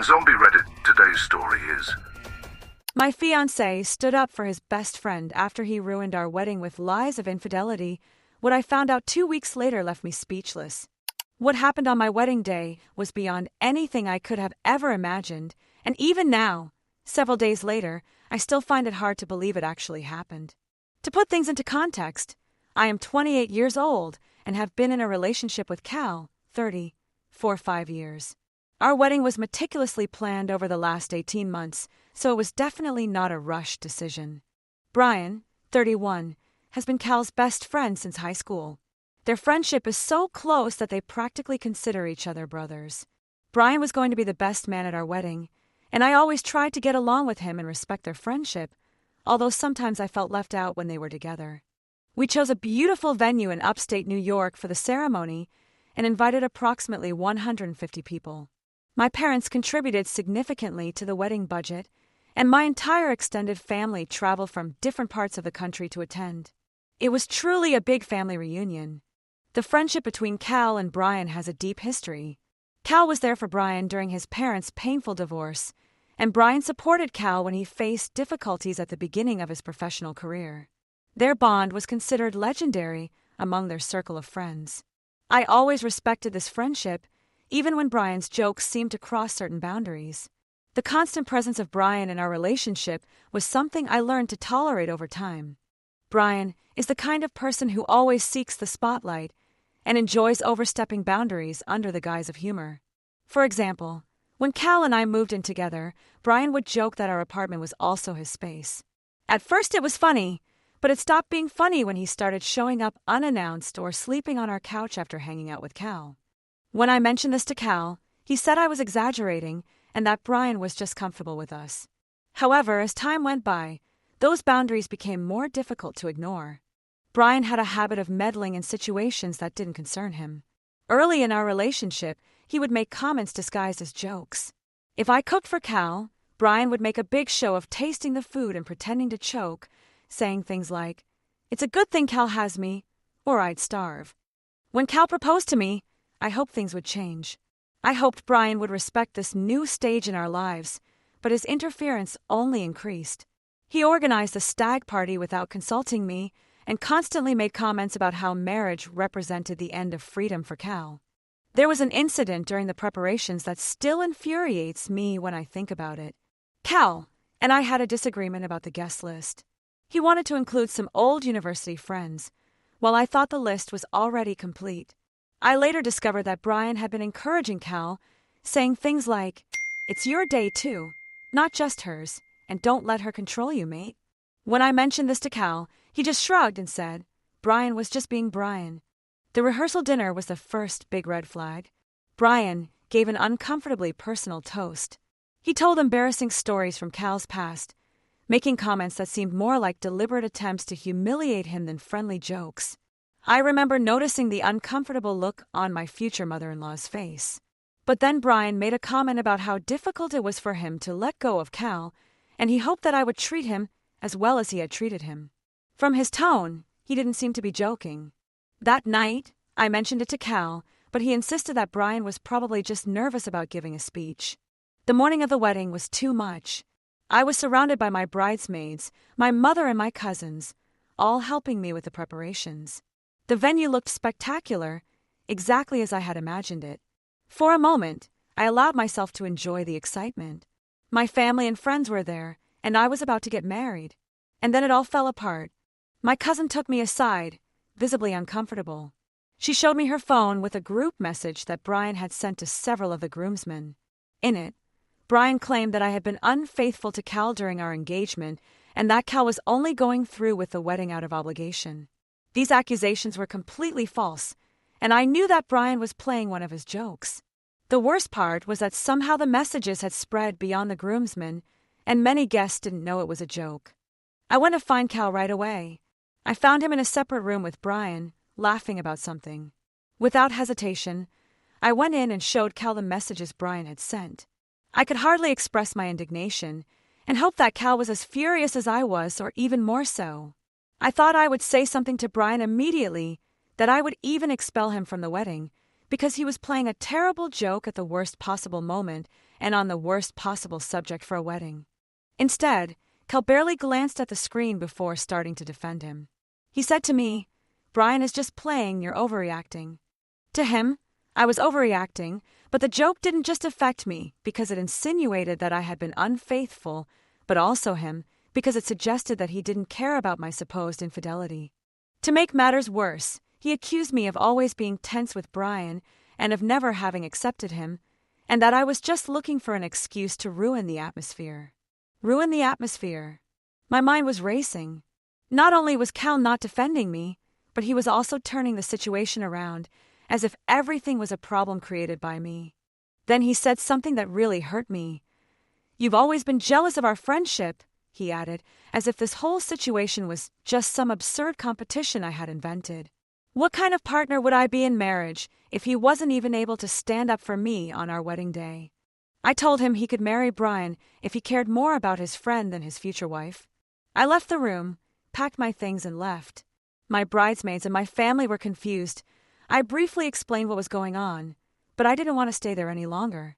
On Zombie Reddit, today's story is... My fiancé stood up for his best friend after he ruined our wedding with lies of infidelity. What I found out 2 weeks later left me speechless. What happened on my wedding day was beyond anything I could have ever imagined, and even now, several days later, I still find it hard to believe it actually happened. To put things into context, I am 28 years old and have been in a relationship with Cal, 30, for 5 years. Our wedding was meticulously planned over the last 18 months, so it was definitely not a rushed decision. Brian, 31, has been Cal's best friend since high school. Their friendship is so close that they practically consider each other brothers. Brian was going to be the best man at our wedding, and I always tried to get along with him and respect their friendship, although sometimes I felt left out when they were together. We chose a beautiful venue in upstate New York for the ceremony and invited approximately 150 people. My parents contributed significantly to the wedding budget, and my entire extended family traveled from different parts of the country to attend. It was truly a big family reunion. The friendship between Cal and Brian has a deep history. Cal was there for Brian during his parents' painful divorce, and Brian supported Cal when he faced difficulties at the beginning of his professional career. Their bond was considered legendary among their circle of friends. I always respected this friendship, even when Brian's jokes seemed to cross certain boundaries. The constant presence of Brian in our relationship was something I learned to tolerate over time. Brian is the kind of person who always seeks the spotlight and enjoys overstepping boundaries under the guise of humor. For example, when Cal and I moved in together, Brian would joke that our apartment was also his space. At first it was funny, but it stopped being funny when he started showing up unannounced or sleeping on our couch after hanging out with Cal. When I mentioned this to Cal, he said I was exaggerating and that Brian was just comfortable with us. However, as time went by, those boundaries became more difficult to ignore. Brian had a habit of meddling in situations that didn't concern him. Early in our relationship, he would make comments disguised as jokes. If I cooked for Cal, Brian would make a big show of tasting the food and pretending to choke, saying things like, "It's a good thing Cal has me, or I'd starve." When Cal proposed to me, I hoped things would change. I hoped Brian would respect this new stage in our lives, but his interference only increased. He organized a stag party without consulting me and constantly made comments about how marriage represented the end of freedom for Cal. There was an incident during the preparations that still infuriates me when I think about it. Cal and I had a disagreement about the guest list. He wanted to include some old university friends, while I thought the list was already complete. I later discovered that Brian had been encouraging Cal, saying things like, "It's your day too, not just hers, and don't let her control you, mate." When I mentioned this to Cal, he just shrugged and said, Brian was just being Brian. The rehearsal dinner was the first big red flag. Brian gave an uncomfortably personal toast. He told embarrassing stories from Cal's past, making comments that seemed more like deliberate attempts to humiliate him than friendly jokes. I remember noticing the uncomfortable look on my future mother-in-law's face. But then Brian made a comment about how difficult it was for him to let go of Cal, and he hoped that I would treat him as well as he had treated him. From his tone, he didn't seem to be joking. That night, I mentioned it to Cal, but he insisted that Brian was probably just nervous about giving a speech. The morning of the wedding was too much. I was surrounded by my bridesmaids, my mother and my cousins, all helping me with the preparations. The venue looked spectacular, exactly as I had imagined it. For a moment, I allowed myself to enjoy the excitement. My family and friends were there, and I was about to get married. And then it all fell apart. My cousin took me aside, visibly uncomfortable. She showed me her phone with a group message that Brian had sent to several of the groomsmen. In it, Brian claimed that I had been unfaithful to Cal during our engagement and that Cal was only going through with the wedding out of obligation. These accusations were completely false, and I knew that Brian was playing one of his jokes. The worst part was that somehow the messages had spread beyond the groomsmen, and many guests didn't know it was a joke. I went to find Cal right away. I found him in a separate room with Brian, laughing about something. Without hesitation, I went in and showed Cal the messages Brian had sent. I could hardly express my indignation, and hoped that Cal was as furious as I was, or even more so. I thought I would say something to Brian immediately, that I would even expel him from the wedding, because he was playing a terrible joke at the worst possible moment and on the worst possible subject for a wedding. Instead, Cal barely glanced at the screen before starting to defend him. He said to me, "Brian is just playing, you're overreacting." To him, I was overreacting, but the joke didn't just affect me because it insinuated that I had been unfaithful, but also him because it suggested that he didn't care about my supposed infidelity. To make matters worse, he accused me of always being tense with Brian and of never having accepted him, and that I was just looking for an excuse to ruin the atmosphere. Ruin the atmosphere. My mind was racing. Not only was Cal not defending me, but he was also turning the situation around, as if everything was a problem created by me. Then he said something that really hurt me. "You've always been jealous of our friendship," he added, as if this whole situation was just some absurd competition I had invented. What kind of partner would I be in marriage if he wasn't even able to stand up for me on our wedding day? I told him he could marry Brian if he cared more about his friend than his future wife. I left the room, packed my things, and left. My bridesmaids and my family were confused. I briefly explained what was going on, but I didn't want to stay there any longer.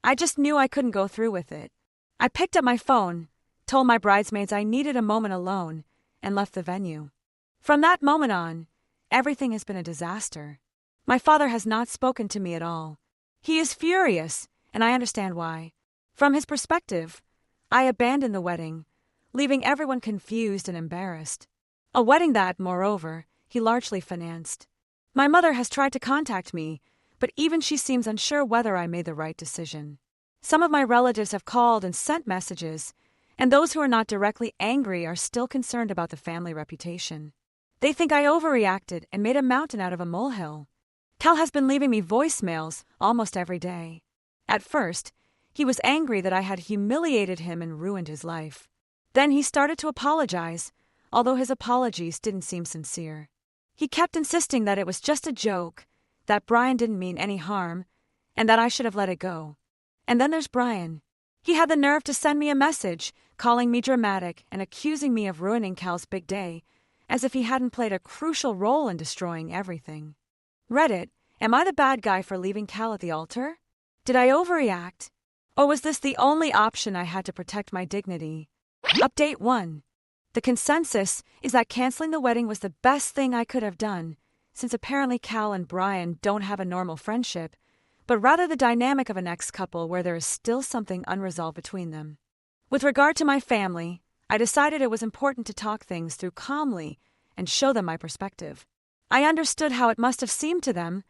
I just knew I couldn't go through with it. I picked up my phone, told my bridesmaids I needed a moment alone, and left the venue. From that moment on, everything has been a disaster. My father has not spoken to me at all. He is furious, and I understand why. From his perspective, I abandoned the wedding, leaving everyone confused and embarrassed. A wedding that, moreover, he largely financed. My mother has tried to contact me, but even she seems unsure whether I made the right decision. Some of my relatives have called and sent messages, and those who are not directly angry are still concerned about the family reputation. They think I overreacted and made a mountain out of a molehill. Cal has been leaving me voicemails almost every day. At first, he was angry that I had humiliated him and ruined his life. Then he started to apologize, although his apologies didn't seem sincere. He kept insisting that it was just a joke, that Brian didn't mean any harm, and that I should have let it go. And then there's Brian. He had the nerve to send me a message, calling me dramatic and accusing me of ruining Cal's big day, as if he hadn't played a crucial role in destroying everything. Reddit, am I the bad guy for leaving Cal at the altar? Did I overreact? Or was this the only option I had to protect my dignity? Update 1. The consensus is that canceling the wedding was the best thing I could have done, since apparently Cal and Brian don't have a normal friendship, but rather the dynamic of an ex-couple where there is still something unresolved between them. With regard to my family, I decided it was important to talk things through calmly and show them my perspective. I understood how it must have seemed to them,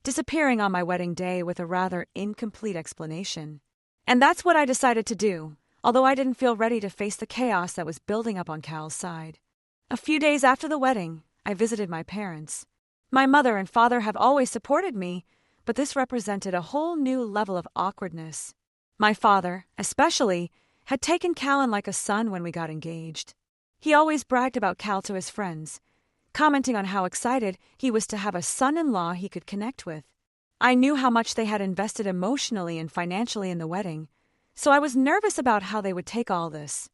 disappearing on my wedding day with a rather incomplete explanation. And that's what I decided to do, although I didn't feel ready to face the chaos that was building up on Cal's side. A few days after the wedding, I visited my parents. My mother and father have always supported me, but this represented a whole new level of awkwardness. My father, especially, had taken Cal in like a son when we got engaged. He always bragged about Cal to his friends, commenting on how excited he was to have a son-in-law he could connect with. I knew how much they had invested emotionally and financially in the wedding, so I was nervous about how they would take all this.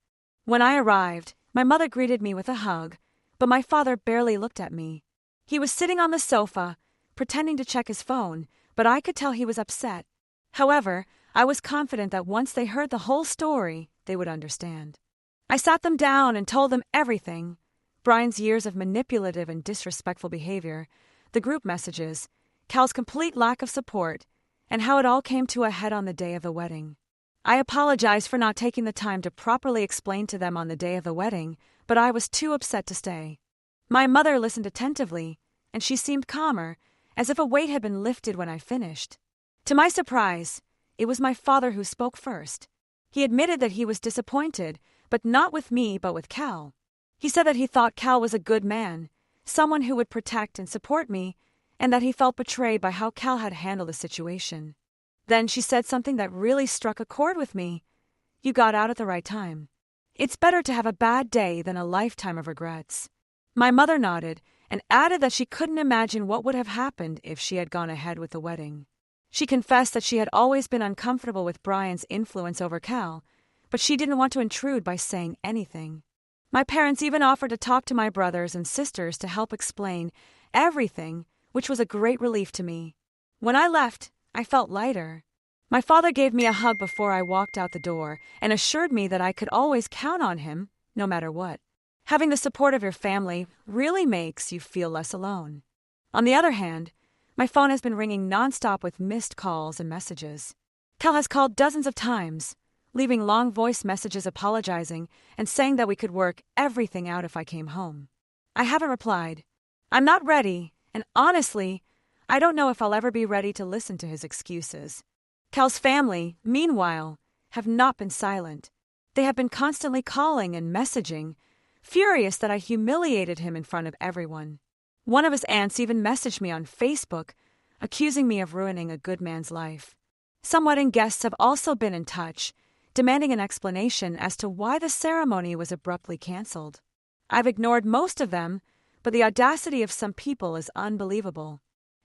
When I arrived, my mother greeted me with a hug, but my father barely looked at me. He was sitting on the sofa, pretending to check his phone, but I could tell he was upset. However, I was confident that once they heard the whole story, they would understand. I sat them down and told them everything: Brian's years of manipulative and disrespectful behavior, the group messages, Cal's complete lack of support, and how it all came to a head on the day of the wedding. I apologized for not taking the time to properly explain to them on the day of the wedding, but I was too upset to stay. My mother listened attentively, and she seemed calmer, as if a weight had been lifted when I finished. To my surprise, it was my father who spoke first. He admitted that he was disappointed, but not with me, but with Cal. He said that he thought Cal was a good man, someone who would protect and support me, and that he felt betrayed by how Cal had handled the situation. Then she said something that really struck a chord with me. "You got out at the right time. It's better to have a bad day than a lifetime of regrets." My mother nodded and added that she couldn't imagine what would have happened if she had gone ahead with the wedding. She confessed that she had always been uncomfortable with Brian's influence over Cal, but she didn't want to intrude by saying anything. My parents even offered to talk to my brothers and sisters to help explain everything, which was a great relief to me. When I left, I felt lighter. My father gave me a hug before I walked out the door and assured me that I could always count on him, no matter what. Having the support of your family really makes you feel less alone. On the other hand, my phone has been ringing nonstop with missed calls and messages. Cal has called dozens of times, leaving long voice messages apologizing and saying that we could work everything out if I came home. I haven't replied. I'm not ready, and honestly, I don't know if I'll ever be ready to listen to his excuses. Cal's family, meanwhile, have not been silent. They have been constantly calling and messaging, furious that I humiliated him in front of everyone. One of his aunts even messaged me on Facebook, accusing me of ruining a good man's life. Some wedding guests have also been in touch, demanding an explanation as to why the ceremony was abruptly canceled. I've ignored most of them, but the audacity of some people is unbelievable.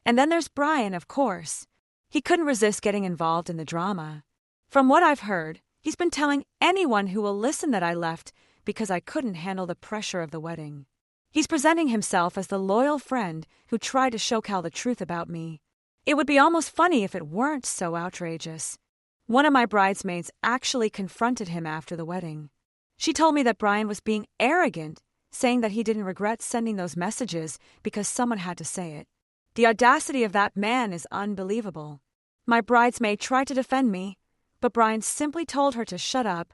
And then there's Brian, of course. He couldn't resist getting involved in the drama. From what I've heard, he's been telling anyone who will listen that I left because I couldn't handle the pressure of the wedding. He's presenting himself as the loyal friend who tried to show Cal the truth about me. It would be almost funny if it weren't so outrageous. One of my bridesmaids actually confronted him after the wedding. She told me that Brian was being arrogant, saying that he didn't regret sending those messages because someone had to say it. The audacity of that man is unbelievable. My bridesmaid tried to defend me, but Brian simply told her to shut up,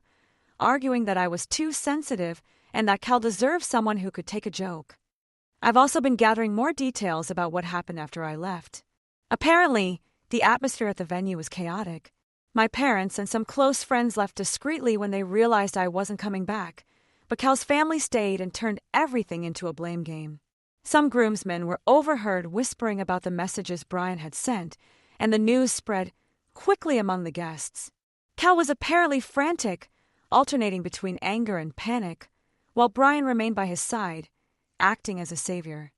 arguing that I was too sensitive and that Cal deserved someone who could take a joke. I've also been gathering more details about what happened after I left. Apparently, the atmosphere at the venue was chaotic. My parents and some close friends left discreetly when they realized I wasn't coming back, but Cal's family stayed and turned everything into a blame game. Some groomsmen were overheard whispering about the messages Brian had sent, and the news spread quickly among the guests. Cal was apparently frantic, alternating between anger and panic, while Brian remained by his side, acting as a savior.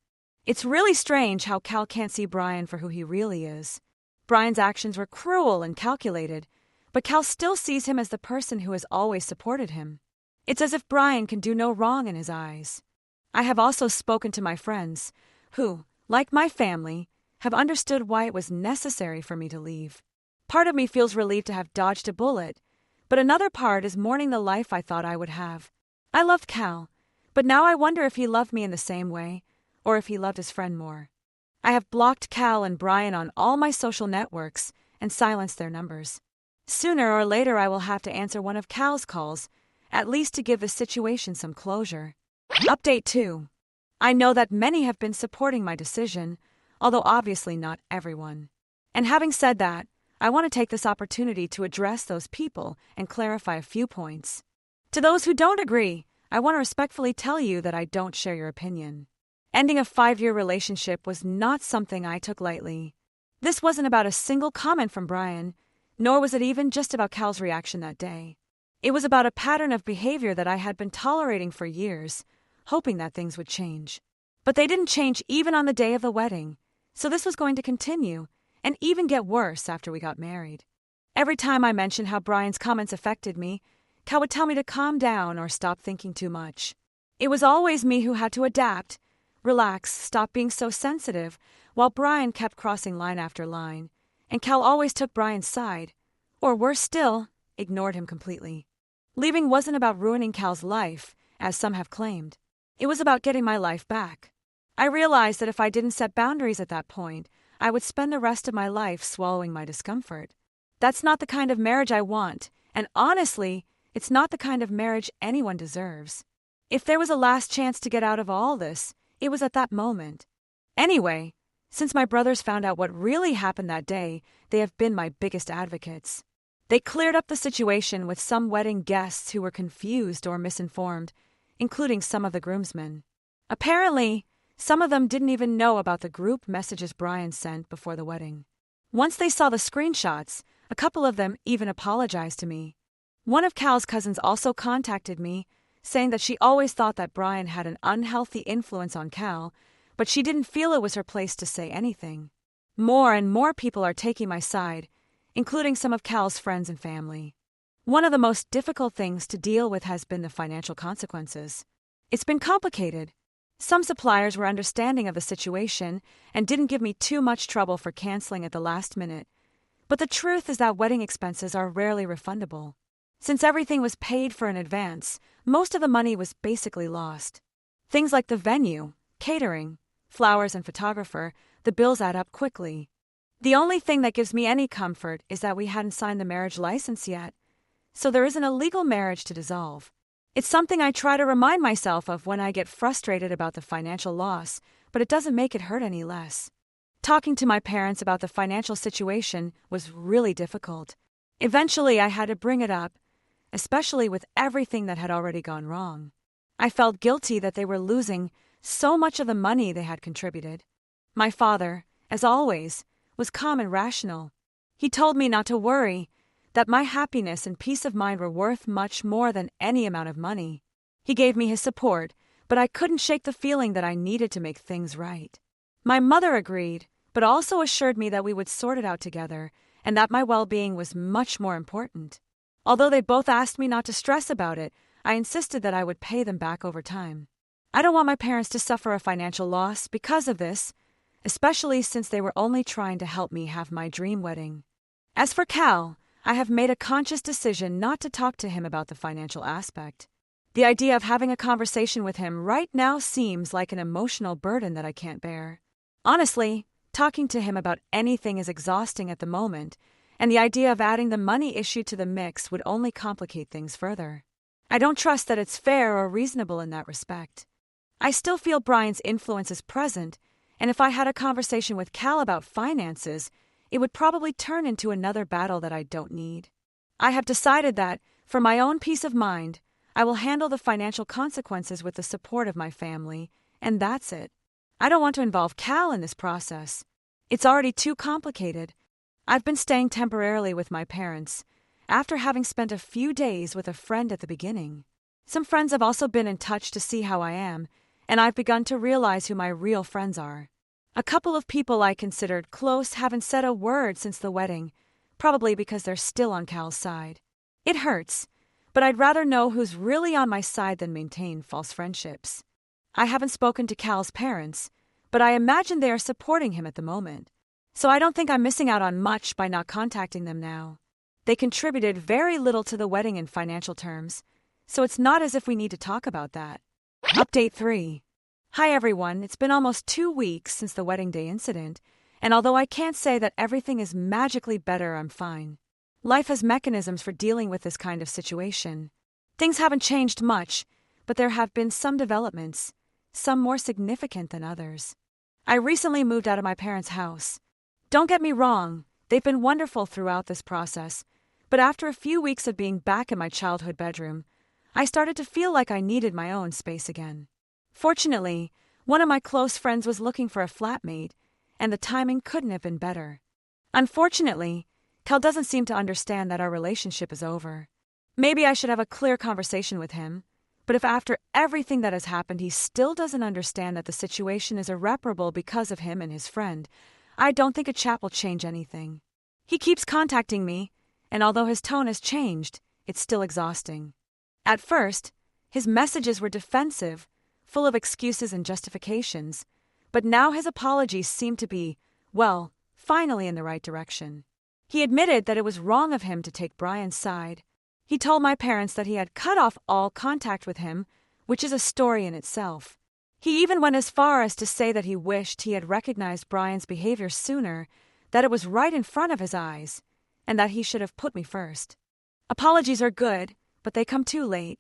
It's really strange how Cal can't see Brian for who he really is. Brian's actions were cruel and calculated, but Cal still sees him as the person who has always supported him. It's as if Brian can do no wrong in his eyes. I have also spoken to my friends, who, like my family, have understood why it was necessary for me to leave. Part of me feels relieved to have dodged a bullet, but another part is mourning the life I thought I would have. I loved Cal, but now I wonder if he loved me in the same way, or if he loved his friend more. I have blocked Cal and Brian on all my social networks and silenced their numbers. Sooner or later I will have to answer one of Cal's calls, at least to give the situation some closure. Update 2. I know that many have been supporting my decision, although obviously not everyone. And having said that, I want to take this opportunity to address those people and clarify a few points. To those who don't agree, I want to respectfully tell you that I don't share your opinion. Ending a 5-year relationship was not something I took lightly. This wasn't about a single comment from Brian, nor was it even just about Cal's reaction that day. It was about a pattern of behavior that I had been tolerating for years, hoping that things would change. But they didn't change even on the day of the wedding, so this was going to continue, and even get worse after we got married. Every time I mentioned how Brian's comments affected me, Cal would tell me to calm down or stop thinking too much. It was always me who had to adapt, relax, stop being so sensitive, while Brian kept crossing line after line, and Cal always took Brian's side, or worse still, ignored him completely. Leaving wasn't about ruining Cal's life, as some have claimed. It was about getting my life back. I realized that if I didn't set boundaries at that point, I would spend the rest of my life swallowing my discomfort. That's not the kind of marriage I want, and honestly, it's not the kind of marriage anyone deserves. If there was a last chance to get out of all this, it was at that moment. Anyway, since my brothers found out what really happened that day, they have been my biggest advocates. They cleared up the situation with some wedding guests who were confused or misinformed, including some of the groomsmen. Apparently, some of them didn't even know about the group messages Brian sent before the wedding. Once they saw the screenshots, a couple of them even apologized to me. One of Cal's cousins also contacted me, saying that she always thought that Brian had an unhealthy influence on Cal, but she didn't feel it was her place to say anything. More and more people are taking my side, including some of Cal's friends and family. One of the most difficult things to deal with has been the financial consequences. It's been complicated. Some suppliers were understanding of the situation and didn't give me too much trouble for canceling at the last minute. But the truth is that wedding expenses are rarely refundable. Since everything was paid for in advance, most of the money was basically lost. Things like the venue, catering, flowers, and photographer, the bills add up quickly. The only thing that gives me any comfort is that we hadn't signed the marriage license yet, so there isn't a legal marriage to dissolve. It's something I try to remind myself of when I get frustrated about the financial loss, but it doesn't make it hurt any less. Talking to my parents about the financial situation was really difficult. Eventually, I had to bring it up, especially with everything that had already gone wrong. I felt guilty that they were losing so much of the money they had contributed. My father, as always, was calm and rational. He told me not to worry, that my happiness and peace of mind were worth much more than any amount of money. He gave me his support, but I couldn't shake the feeling that I needed to make things right. My mother agreed, but also assured me that we would sort it out together and that my well-being was much more important. Although they both asked me not to stress about it, I insisted that I would pay them back over time. I don't want my parents to suffer a financial loss because of this, especially since they were only trying to help me have my dream wedding. As for Cal, I have made a conscious decision not to talk to him about the financial aspect. The idea of having a conversation with him right now seems like an emotional burden that I can't bear. Honestly, talking to him about anything is exhausting at the moment, and the idea of adding the money issue to the mix would only complicate things further. I don't trust that it's fair or reasonable in that respect. I still feel Brian's influence is present, and if I had a conversation with Cal about finances, it would probably turn into another battle that I don't need. I have decided that, for my own peace of mind, I will handle the financial consequences with the support of my family, and that's it. I don't want to involve Cal in this process. It's already too complicated. I've been staying temporarily with my parents, after having spent a few days with a friend at the beginning. Some friends have also been in touch to see how I am, and I've begun to realize who my real friends are. A couple of people I considered close haven't said a word since the wedding, probably because they're still on Cal's side. It hurts, but I'd rather know who's really on my side than maintain false friendships. I haven't spoken to Cal's parents, but I imagine they are supporting him at the moment, so I don't think I'm missing out on much by not contacting them now. They contributed very little to the wedding in financial terms, so it's not as if we need to talk about that. Update 3. Hi everyone, it's been almost 2 weeks since the wedding day incident, and although I can't say that everything is magically better, I'm fine. Life has mechanisms for dealing with this kind of situation. Things haven't changed much, but there have been some developments, some more significant than others. I recently moved out of my parents' house. Don't get me wrong, they've been wonderful throughout this process, but after a few weeks of being back in my childhood bedroom, I started to feel like I needed my own space again. Fortunately, one of my close friends was looking for a flatmate, and the timing couldn't have been better. Unfortunately, Cal doesn't seem to understand that our relationship is over. Maybe I should have a clear conversation with him, but if after everything that has happened he still doesn't understand that the situation is irreparable because of him and his friend, I don't think a chat will change anything. He keeps contacting me, and although his tone has changed, it's still exhausting. At first, his messages were defensive, full of excuses and justifications, but now his apologies seem to be, well, finally in the right direction. He admitted that it was wrong of him to take Brian's side. He told my parents that he had cut off all contact with him, which is a story in itself. He even went as far as to say that he wished he had recognized Brian's behavior sooner, that it was right in front of his eyes, and that he should have put me first. Apologies are good, but they come too late.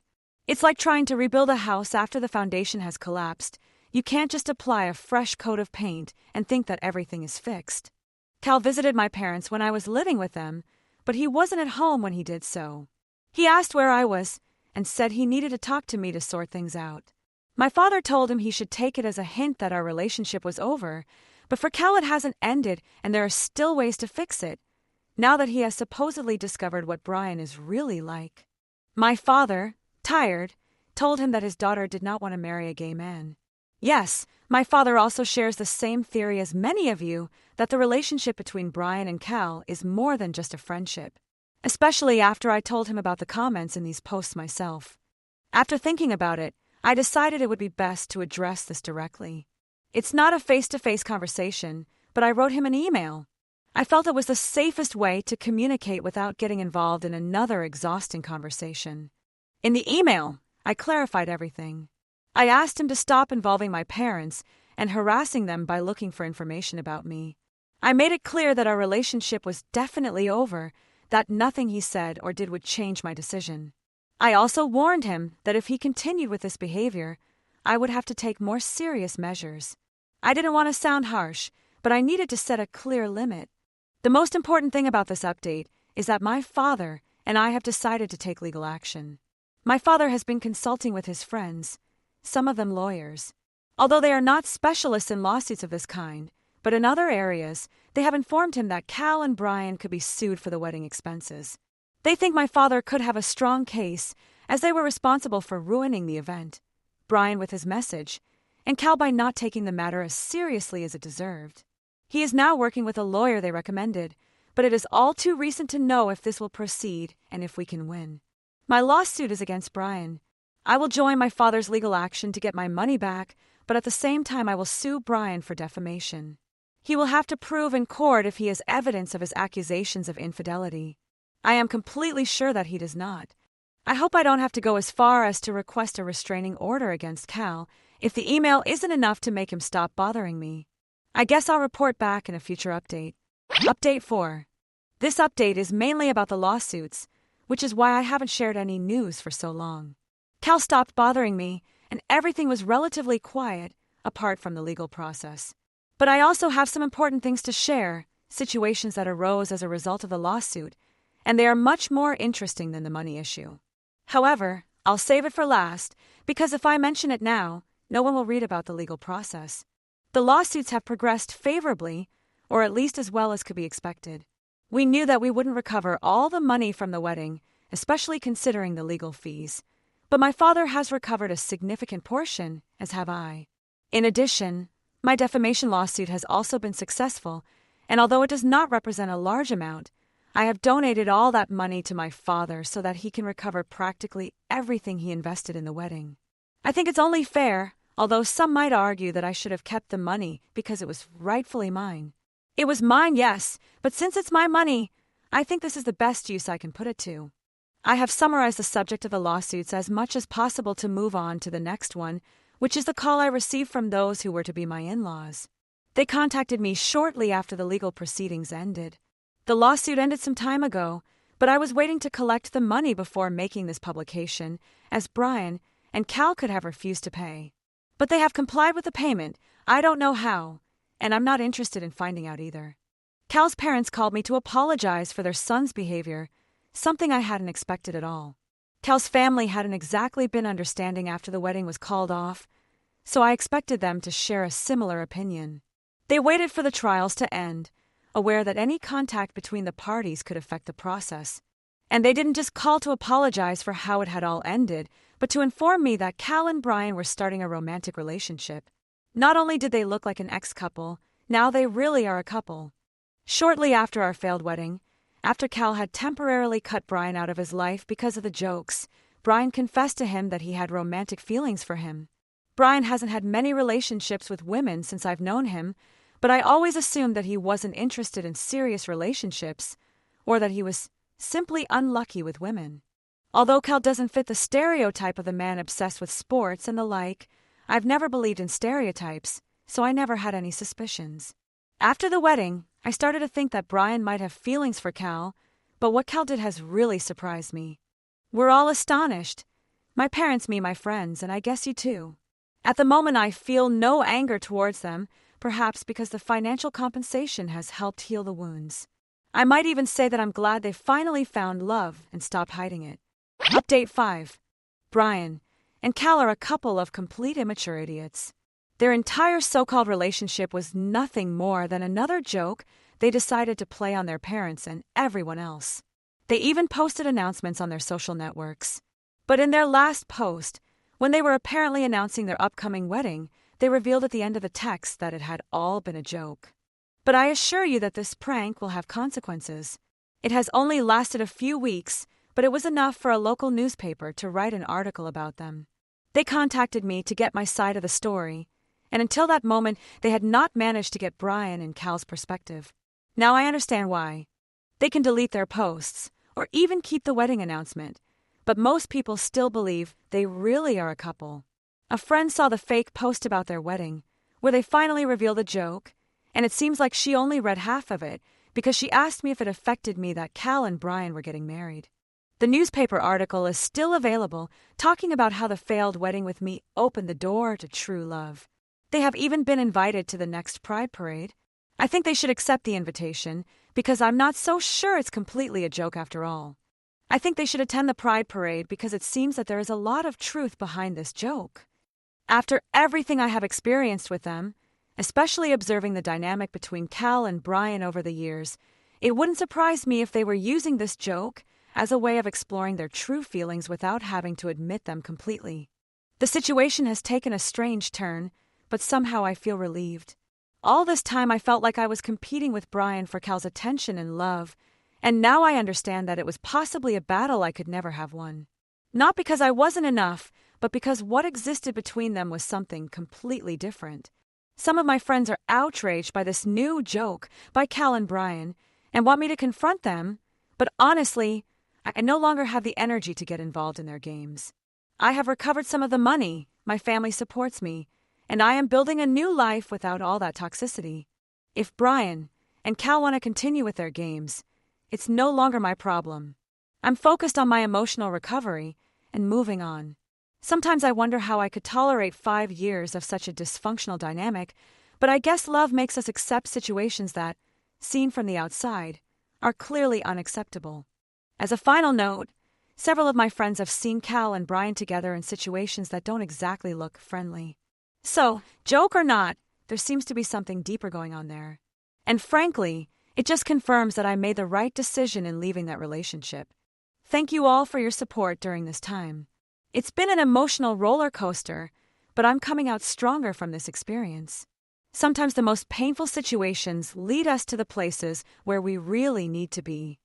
It's like trying to rebuild a house after the foundation has collapsed. You can't just apply a fresh coat of paint and think that everything is fixed. Cal visited my parents when I was living with them, but he wasn't at home when he did so. He asked where I was and said he needed to talk to me to sort things out. My father told him he should take it as a hint that our relationship was over, but for Cal it hasn't ended and there are still ways to fix it, now that he has supposedly discovered what Brian is really like. My father, tired, told him that his daughter did not want to marry a gay man. Yes, my father also shares the same theory as many of you, that the relationship between Brian and Cal is more than just a friendship, especially after I told him about the comments in these posts myself. After thinking about it, I decided it would be best to address this directly. It's not a face-to-face conversation, but I wrote him an email. I felt it was the safest way to communicate without getting involved in another exhausting conversation. In the email, I clarified everything. I asked him to stop involving my parents and harassing them by looking for information about me. I made it clear that our relationship was definitely over, that nothing he said or did would change my decision. I also warned him that if he continued with this behavior, I would have to take more serious measures. I didn't want to sound harsh, but I needed to set a clear limit. The most important thing about this update is that my father and I have decided to take legal action. My father has been consulting with his friends, some of them lawyers. Although they are not specialists in lawsuits of this kind, but in other areas, they have informed him that Cal and Brian could be sued for the wedding expenses. They think my father could have a strong case, as they were responsible for ruining the event, Brian with his message, and Cal by not taking the matter as seriously as it deserved. He is now working with a lawyer they recommended, but it is all too recent to know if this will proceed and if we can win. My lawsuit is against Brian. I will join my father's legal action to get my money back, but at the same time I will sue Brian for defamation. He will have to prove in court if he has evidence of his accusations of infidelity. I am completely sure that he does not. I hope I don't have to go as far as to request a restraining order against Cal if the email isn't enough to make him stop bothering me. I guess I'll report back in a future update. Update 4. This update is mainly about the lawsuits, which is why I haven't shared any news for so long. Cal stopped bothering me, and everything was relatively quiet, apart from the legal process. But I also have some important things to share, situations that arose as a result of the lawsuit, and they are much more interesting than the money issue. However, I'll save it for last, because if I mention it now, no one will read about the legal process. The lawsuits have progressed favorably, or at least as well as could be expected. We knew that we wouldn't recover all the money from the wedding, especially considering the legal fees. But my father has recovered a significant portion, as have I. In addition, my defamation lawsuit has also been successful, and although it does not represent a large amount, I have donated all that money to my father so that he can recover practically everything he invested in the wedding. I think it's only fair, although some might argue that I should have kept the money because it was rightfully mine. It was mine, yes, but since it's my money, I think this is the best use I can put it to. I have summarized the subject of the lawsuits as much as possible to move on to the next one, which is the call I received from those who were to be my in-laws. They contacted me shortly after the legal proceedings ended. The lawsuit ended some time ago, but I was waiting to collect the money before making this publication, as Brian and Cal could have refused to pay. But they have complied with the payment. I don't know how, and I'm not interested in finding out either. Cal's parents called me to apologize for their son's behavior, something I hadn't expected at all. Cal's family hadn't exactly been understanding after the wedding was called off, so I expected them to share a similar opinion. They waited for the trials to end, aware that any contact between the parties could affect the process. And they didn't just call to apologize for how it had all ended, but to inform me that Cal and Brian were starting a romantic relationship. Not only did they look like an ex-couple, now they really are a couple. Shortly after our failed wedding, after Cal had temporarily cut Brian out of his life because of the jokes, Brian confessed to him that he had romantic feelings for him. Brian hasn't had many relationships with women since I've known him, but I always assumed that he wasn't interested in serious relationships, or that he was simply unlucky with women. Although Cal doesn't fit the stereotype of the man obsessed with sports and the like, I've never believed in stereotypes, so I never had any suspicions. After the wedding, I started to think that Brian might have feelings for Cal, but what Cal did has really surprised me. We're all astonished. My parents, me, my friends, and I guess you too. At the moment, I feel no anger towards them, perhaps because the financial compensation has helped heal the wounds. I might even say that I'm glad they finally found love and stopped hiding it. Update 5. Brian and Cal are a couple of complete immature idiots. Their entire so-called relationship was nothing more than another joke they decided to play on their parents and everyone else. They even posted announcements on their social networks. But in their last post, when they were apparently announcing their upcoming wedding, they revealed at the end of the text that it had all been a joke. But I assure you that this prank will have consequences. It has only lasted a few weeks, but it was enough for a local newspaper to write an article about them. They contacted me to get my side of the story, and until that moment, they had not managed to get Brian and Cal's perspective. Now I understand why. They can delete their posts, or even keep the wedding announcement, but most people still believe they really are a couple. A friend saw the fake post about their wedding, where they finally revealed a joke, and it seems like she only read half of it because she asked me if it affected me that Cal and Brian were getting married. The newspaper article is still available, talking about how the failed wedding with me opened the door to true love. They have even been invited to the next Pride Parade. I think they should accept the invitation, because I'm not so sure it's completely a joke after all. I think they should attend the Pride Parade because it seems that there is a lot of truth behind this joke. After everything I have experienced with them, especially observing the dynamic between Cal and Brian over the years, it wouldn't surprise me if they were using this joke as a way of exploring their true feelings without having to admit them completely. The situation has taken a strange turn, but somehow I feel relieved. All this time I felt like I was competing with Brian for Cal's attention and love, and now I understand that it was possibly a battle I could never have won. Not because I wasn't enough, but because what existed between them was something completely different. Some of my friends are outraged by this new joke by Cal and Brian and want me to confront them, but honestly, I no longer have the energy to get involved in their games. I have recovered some of the money, my family supports me, and I am building a new life without all that toxicity. If Brian and Cal want to continue with their games, it's no longer my problem. I'm focused on my emotional recovery and moving on. Sometimes I wonder how I could tolerate 5 years of such a dysfunctional dynamic, but I guess love makes us accept situations that, seen from the outside, are clearly unacceptable. As a final note, several of my friends have seen Cal and Brian together in situations that don't exactly look friendly. So, joke or not, there seems to be something deeper going on there. And frankly, it just confirms that I made the right decision in leaving that relationship. Thank you all for your support during this time. It's been an emotional roller coaster, but I'm coming out stronger from this experience. Sometimes the most painful situations lead us to the places where we really need to be.